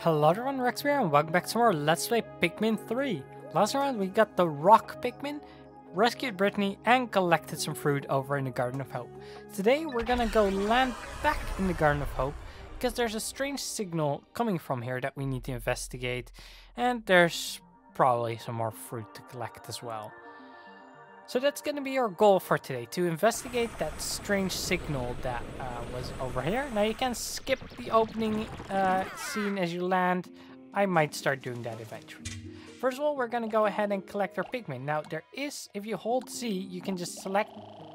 Hello everyone, Raxby here, and welcome back to more Let's Play Pikmin 3. Last round we got the rock Pikmin, rescued Brittany, and collected some fruit over in the Garden of Hope. Today we're gonna go land back in the Garden of Hope, because there's a strange signal coming from here that we need to investigate, and there's probably some more fruit to collect as well. So that's going to be our goal for today, to investigate that strange signal that was over here. Now you can skip the opening scene as you land. I might start doing that eventually. First of all, we're going to go ahead and collect our Pikmin. Now there is, if you hold Z, you can just select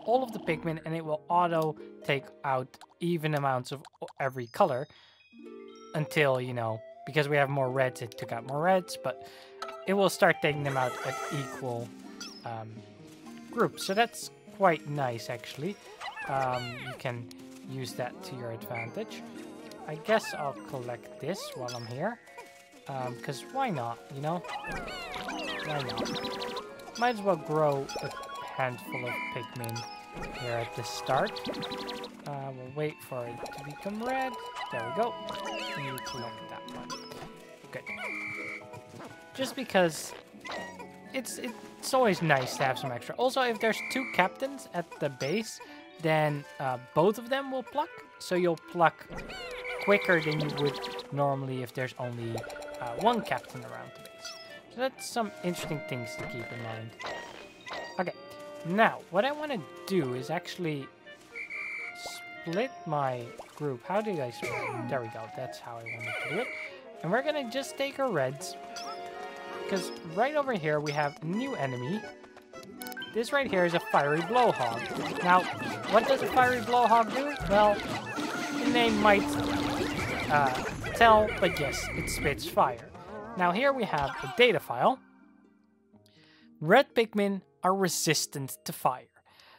all of the Pikmin and it will auto take out even amounts of every color. Until, you know, because we have more reds, it took out more reds, but it will start taking them out at equal group. So that's quite nice actually. You can use that to your advantage. I guess I'll collect this while I'm here, because why not, you know? Why not? Might as well grow a handful of Pikmin here at the start. We'll wait for it to become red. There we go. And you collect that one. Good. Just because it's always nice to have some extra. Also, if there's two captains at the base, then both of them will pluck. So you'll pluck quicker than you would normally if there's only one captain around the base. So that's some interesting things to keep in mind. Okay, now what I want to do is actually split my group. How do I split it? There we go. That's how I wanted to do it. And we're going to just take our reds. Because right over here we have a new enemy. This right here is a fiery blowhog. Now, what does a fiery blowhog do? Well, the name might tell, but yes, it spits fire. Now here we have a data file. Red Pikmin are resistant to fire.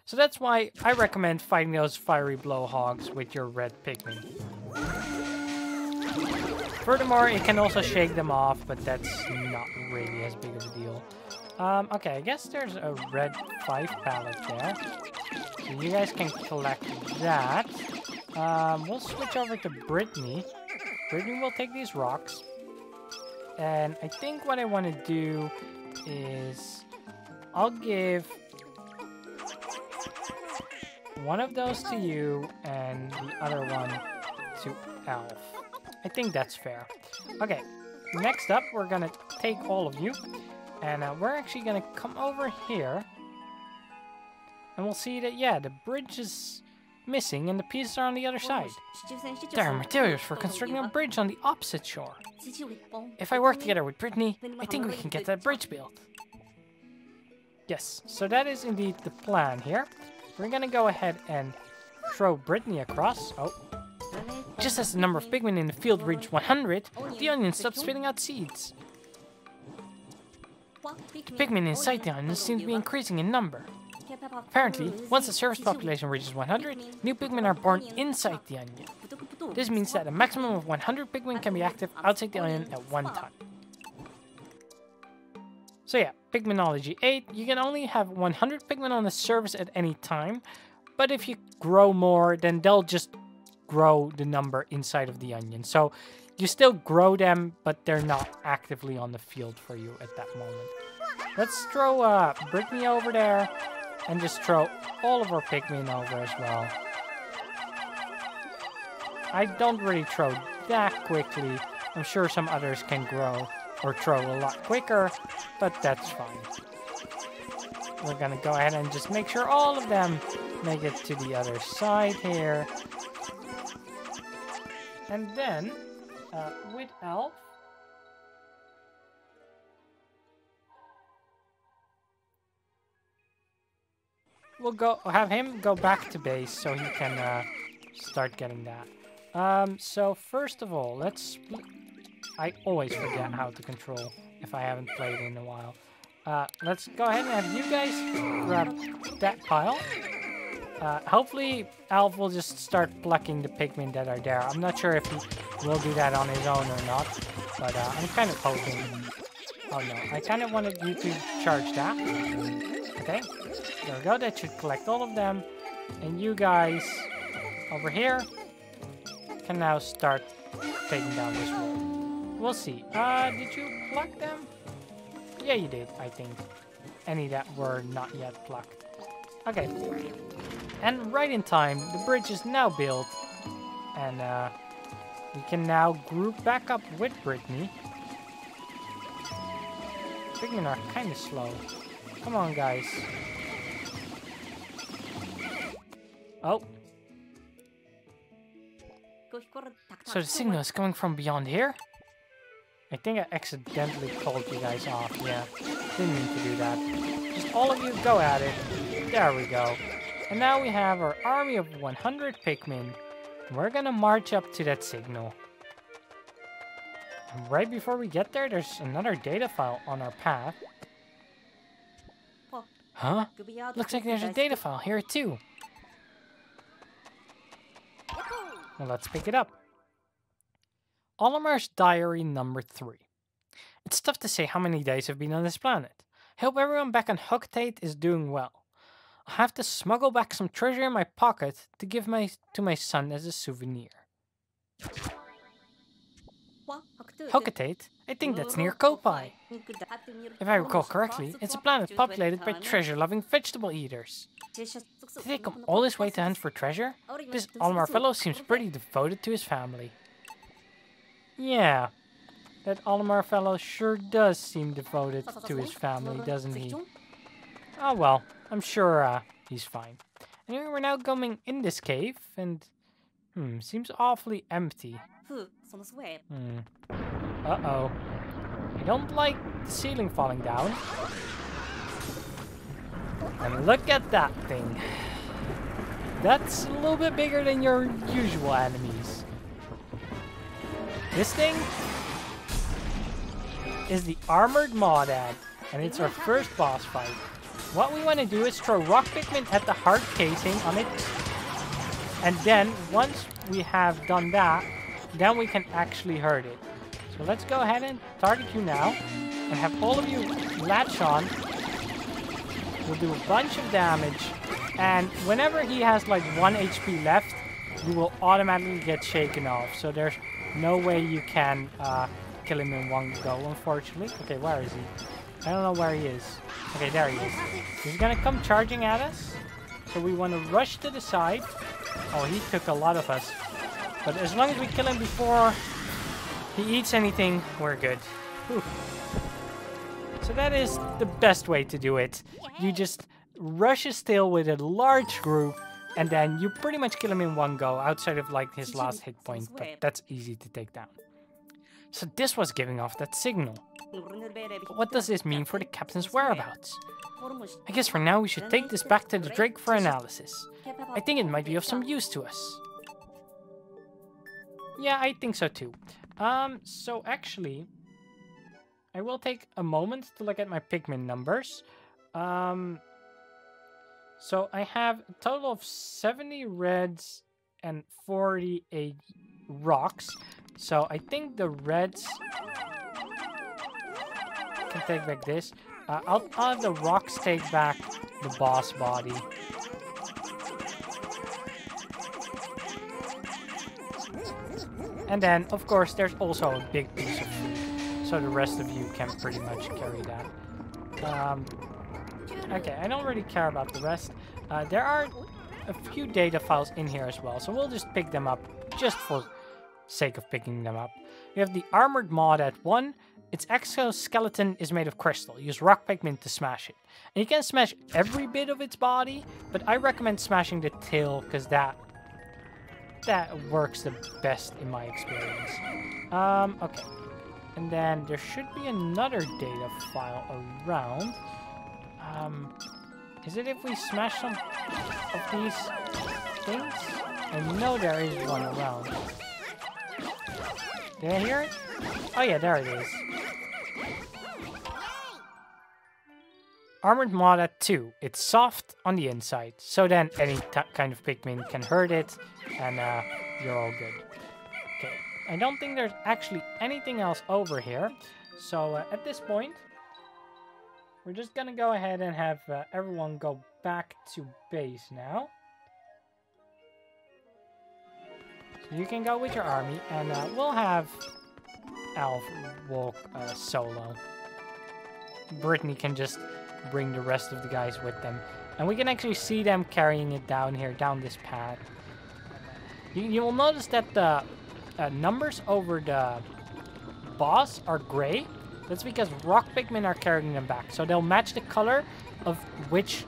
So that's why I recommend fighting those fiery blowhogs with your red Pikmin. Furthermore, it can also shake them off, but that's not really as big of a deal. Okay, I guess there's a red 5 pallet there. So you guys can collect that. We'll switch over to Brittany. Brittany will take these rocks. And I think what I want to do is I'll give one of those to you and the other one to Elf. I think that's fair. Okay, next up, we're gonna take all of you, and we're actually gonna come over here, and we'll see that, yeah, the bridge is missing, and the pieces are on the other side. There are materials for constructing a bridge on the opposite shore. If I work together with Brittany, I think we can get that bridge built. Yes, so that is indeed the plan here. We're gonna go ahead and throw Brittany across. Oh. Just as the number of Pikmin in the field reached 100, the onion stopped spitting out seeds. The Pikmin inside the onion seem to be increasing in number. Apparently, once the surface population reaches 100, new Pikmin are born inside the onion. This means that a maximum of 100 Pikmin can be active outside the onion at one time. So yeah, Pikminology 8, you can only have 100 Pikmin on the surface at any time, but if you grow more, then they'll just grow the number inside of the onion. So you still grow them, but they're not actively on the field for you at that moment. Let's throw Brittany over there and just throw all of our Pikmin over as well. I don't really throw that quickly. I'm sure some others can grow or throw a lot quicker, but that's fine. We're gonna go ahead and just make sure all of them make it to the other side here. And then, with Elf, we'll have him go back to base so he can start getting that. So first of all, I always forget how to control if I haven't played in a while. Let's go ahead and have you guys grab that pile. Hopefully, Alf will just start plucking the Pikmin that are there. I'm not sure if he will do that on his own or not, but I'm kind of hoping. Oh no, I kind of wanted you to charge that. Okay, there we go. That should collect all of them. And you guys over here can now start taking down this wall. we'll see. Did you pluck them? Yeah, you did, I think. Any that were not yet plucked. Okay. And right in time, the bridge is now built. And we can now group back up with Brittany. Pikmin are kind of slow. Come on, guys. Oh. So the signal is coming from beyond here? I think I accidentally called you guys off. Yeah, didn't mean to do that. Just all of you go at it. There we go. And now we have our army of 100 Pikmin. We're gonna march up to that signal. And right before we get there, there's another data file on our path. Huh? Looks like there's a data file here too. Well, let's pick it up. Olimar's diary number 3. It's tough to say how many days I've been on this planet. I hope everyone back on Hooktate is doing well. I'll have to smuggle back some treasure in my pocket to give to my son as a souvenir. Hooktate? I think that's near Kopai. If I recall correctly, it's a planet populated by treasure-loving vegetable eaters. Did they come all this way to hunt for treasure? This Olimar fellow seems pretty devoted to his family. Yeah, that Olimar fellow sure does seem devoted to his family, doesn't he? Oh well, I'm sure he's fine. Anyway, we're now going in this cave, and seems awfully empty. Uh-oh. I don't like the ceiling falling down. And look at that thing. That's a little bit bigger than your usual enemies. This thing is the Armored Mawdad, and it's our first boss fight. What we want to do is throw rock Pikmin at the hard casing on it, and then once we have done that, then we can actually hurt it. So let's go ahead and target you now, and have all of you latch on. We'll do a bunch of damage, and whenever he has like 1 HP left, you will automatically get shaken off. So there's no way you can kill him in one go, unfortunately. Okay, where is he? I don't know where he is. Okay, there he is. He's gonna come charging at us. So we want to rush to the side. Oh, he took a lot of us. But as long as we kill him before he eats anything, we're good. Whew. So that is the best way to do it. You just rush his tail with a large group, and then you pretty much kill him in one go, outside of like his last hit point, but that's easy to take down. So this was giving off that signal. But what does this mean for the captain's whereabouts? I guess for now we should take this back to the Drake for analysis. I think it might be of some use to us. Yeah, I think so too. So actually, I will take a moment to look at my Pikmin numbers. So I have a total of 70 reds and 48 rocks. So I think the reds can take back this. I'll have the rocks take back the boss body. And then, of course, there's also a big piece of food. So the rest of you can pretty much carry that. Okay, I don't really care about the rest. There are a few data files in here as well. So we'll just pick them up just for sake of picking them up. We have the Armored Mawdad 1. Its exoskeleton is made of crystal. Use rock Pikmin to smash it. And you can smash every bit of its body, but I recommend smashing the tail because that works the best in my experience. Okay. And then there should be another data file around. Is it if we smash some of these things? I know there is one around. Did I hear it? Oh yeah, there it is. Armored Mawdad 2. It's soft on the inside, so then any kind of Pikmin can hurt it, and you're all good. Okay, I don't think there's actually anything else over here, so at this point, we're just gonna go ahead and have everyone go back to base now. So you can go with your army, and we'll have Alf walk solo. Brittany can just bring the rest of the guys with them. And we can actually see them carrying it down here, down this path. You will notice that the numbers over the boss are gray. That's because rock Pikmin are carrying them back. So they'll match the color of which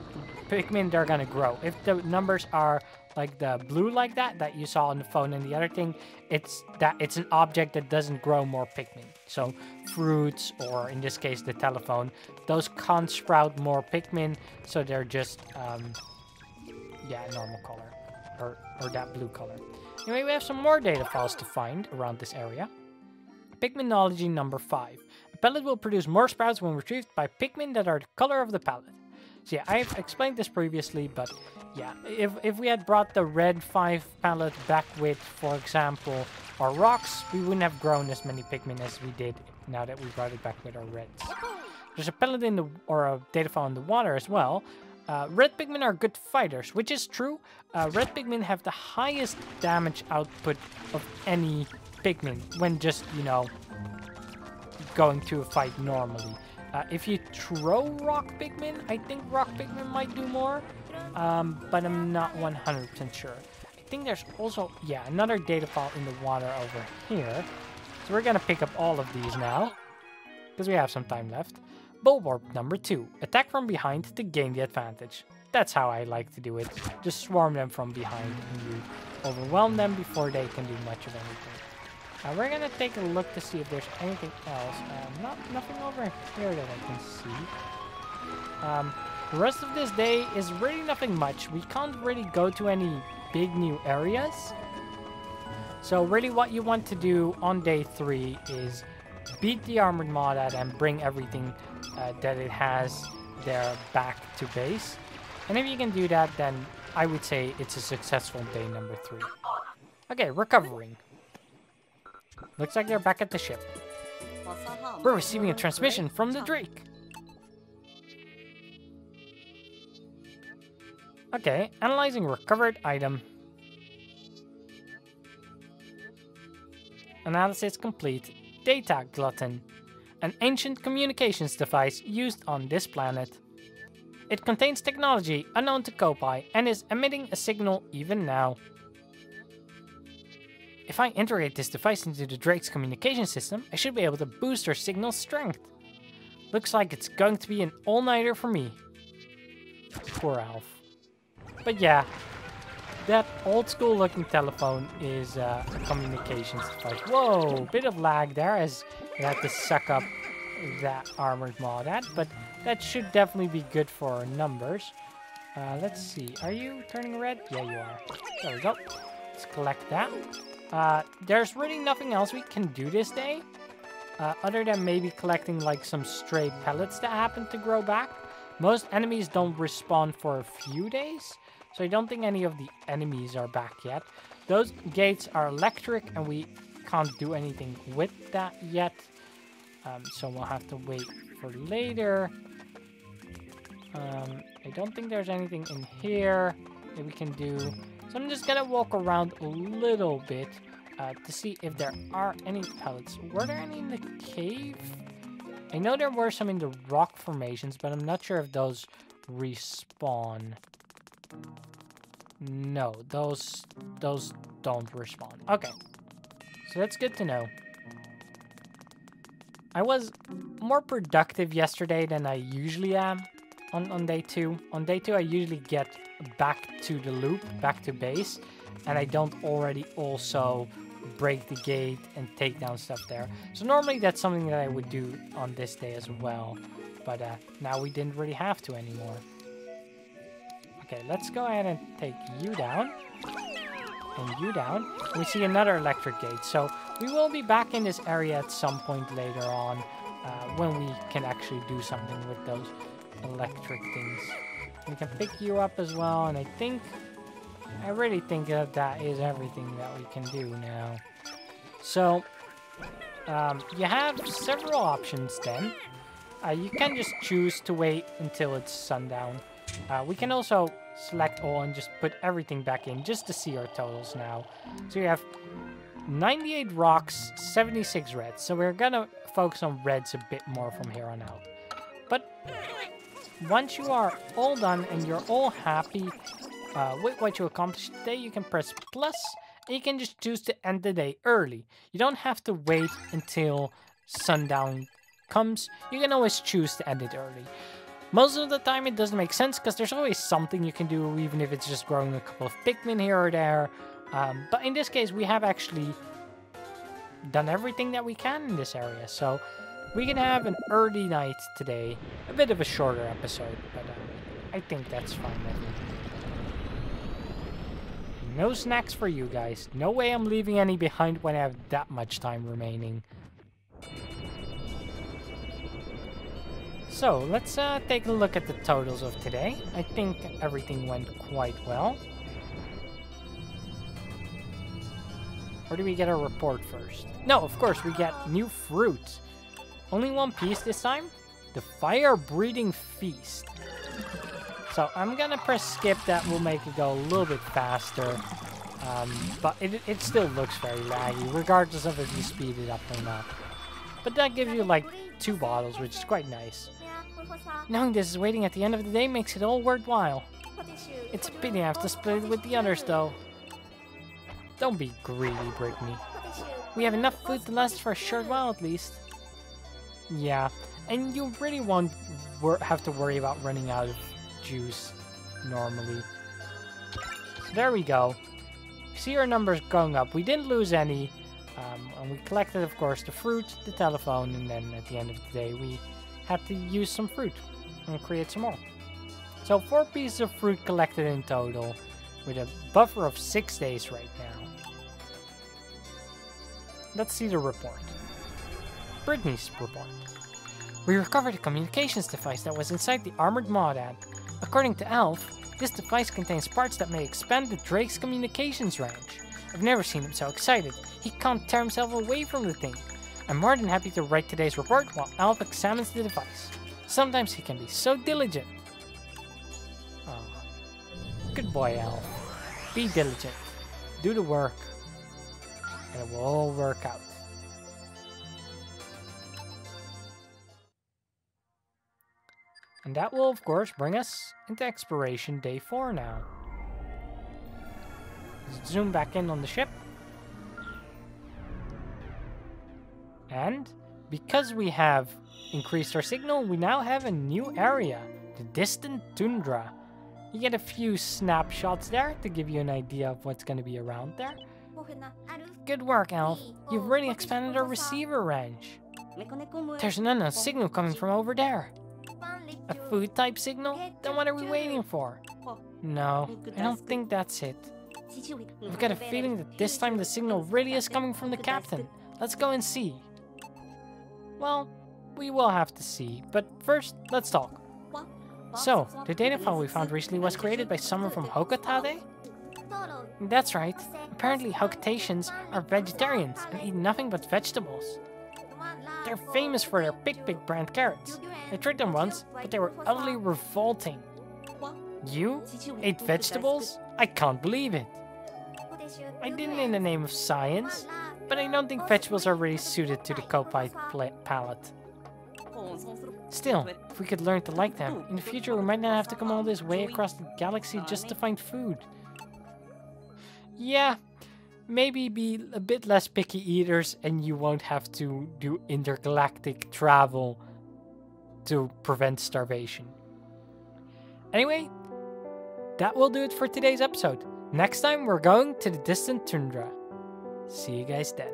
Pikmin they're gonna grow. If the numbers are like the blue like that you saw on the phone, and the other thing, it's an object that doesn't grow more Pikmin. So fruits, or in this case the telephone, those can't sprout more Pikmin, so they're just yeah, normal color, or that blue color. Anyway, we have some more data files to find around this area. Pikminology number 5. A pellet will produce more sprouts when retrieved by Pikmin that are the color of the pellet. So yeah, I've explained this previously, but yeah, if we had brought the red 5 pellet back with, for example, our rocks, we wouldn't have grown as many Pikmin as we did now that we brought it back with our reds. There's a pellet in the, or a data file in the water as well. Red Pikmin are good fighters, which is true. Red Pikmin have the highest damage output of any Pikmin when just, you know, going to a fight normally. If you throw rock Pikmin, I think rock Pikmin might do more, but I'm not 100% sure. I think there's also, yeah, another data file in the water over here. So we're gonna pick up all of these now, because we have some time left. Bulwarp number 2. Attack from behind to gain the advantage. That's how I like to do it. Just swarm them from behind and you overwhelm them before they can do much of anything. We're gonna take a look to see if there's anything else. Nothing over here that I can see. The rest of this day is really nothing much. We can't really go to any big new areas. So really what you want to do on day 3 is beat the Armored Mawdad and bring everything that it has there back to base. And if you can do that, then I would say it's a successful day number 3. Okay, recovering. Looks like they're back at the ship. We're receiving a transmission from the Drake. Okay, analyzing recovered item. Analysis complete. Data glutton. An ancient communications device used on this planet. It contains technology unknown to Kopai and is emitting a signal even now. If I integrate this device into the Drake's communication system, I should be able to boost her signal strength. Looks like it's going to be an all-nighter for me. Poor Alf. But yeah, that old-school looking telephone is a communications device. Whoa, bit of lag there as we had to suck up that Armored Mawdad, but that should definitely be good for our numbers. Let's see, are you turning red? Yeah, you are. There we go. Let's collect that. There's really nothing else we can do this day, other than maybe collecting like some stray pellets that happen to grow back. Most enemies don't respawn for a few days, so I don't think any of the enemies are back yet. Those gates are electric and we can't do anything with that yet, so we'll have to wait for later. I don't think there's anything in here that we can do. So I'm just gonna walk around a little bit to see if there are any pellets. Were there any in the cave? I know there were some in the rock formations, but I'm not sure if those respawn. No, those don't respawn. Okay, so that's good to know. I was more productive yesterday than I usually am on day 2. On day 2, I usually get back to the loop, back to base, and I don't already also break the gate and take down stuff there. So normally that's something that I would do on this day as well, but now we didn't really have to anymore. Okay, let's go ahead and take you down and you down. We see another electric gate, so we will be back in this area at some point later on when we can actually do something with those electric things. We can pick you up as well, and I really think that that is everything that we can do now. So you have several options then. You can just choose to wait until it's sundown. We can also select all and just put everything back in just to see our totals now. So you have 98 rocks, 76 reds. So we're gonna focus on reds a bit more from here on out. But once you are all done and you're all happy with what you accomplished today, you can press plus and you can just choose to end the day early. You don't have to wait until sundown comes. You can always choose to end it early. Most of the time it doesn't make sense because there's always something you can do, even if it's just growing a couple of Pikmin here or there. But in this case, we have actually done everything that we can in this area. So we can have an early night today. A bit of a shorter episode, but I think that's fine. No snacks for you guys. No way I'm leaving any behind when I have that much time remaining. So, let's take a look at the totals of today. I think everything went quite well. Or do we get a report first? No, of course, we get new fruit. Only one piece this time. The Fire Breeding Feast. So, I'm gonna press skip. That will make it go a little bit faster. But it still looks very laggy, regardless of if you speed it up or not. But that gives you like 2 bottles, which is quite nice. Knowing this is waiting at the end of the day makes it all worthwhile. It's a pity I have to split it with the others, though. Don't be greedy, Brittany. We have enough food to last for a short while, at least. Yeah, and you really won't have to worry about running out of juice, normally. There we go. See our numbers going up. We didn't lose any. And we collected, of course, the fruit, the telephone, and then at the end of the day, we had to use some fruit and create some more. So 4 pieces of fruit collected in total, with a buffer of 6 days right now. Let's see the report. Brittany's report. We recovered a communications device that was inside the Armored Mawdad. According to Elf, this device contains parts that may expand the Drake's communications range. I've never seen him so excited. He can't tear himself away from the thing. I'm more than happy to write today's report while Alf examines the device. Sometimes he can be so diligent. Oh. Good boy, Alf. Be diligent. Do the work. And it will all work out. And that will, of course, bring us into exploration day 4 now. Let's zoom back in on the ship. And because we have increased our signal, we now have a new area, the distant tundra. You get a few snapshots there to give you an idea of what's going to be around there. Good work, Elf. You've really expanded our receiver range. There's an unknown signal coming from over there. A food type signal? Then what are we waiting for? No, I don't think that's it. I've got a feeling that this time the signal really is coming from the captain. Let's go and see. Well, we will have to see, but first, let's talk. So, the data file we found recently was created by someone from Hokatade? That's right. Apparently, Hokatatians are vegetarians and eat nothing but vegetables. They're famous for their Pikmin brand carrots. I tried them once, but they were utterly revolting. You ate vegetables? I can't believe it. I did it in the name of science, but I don't think vegetables are really suited to the Kopite palate. Still, if we could learn to like them, in the future we might not have to come all this way across the galaxy just to find food. Yeah, maybe be a bit less picky eaters and you won't have to do intergalactic travel to prevent starvation. Anyway, that will do it for today's episode. Next time we're going to the distant tundra. See you guys then.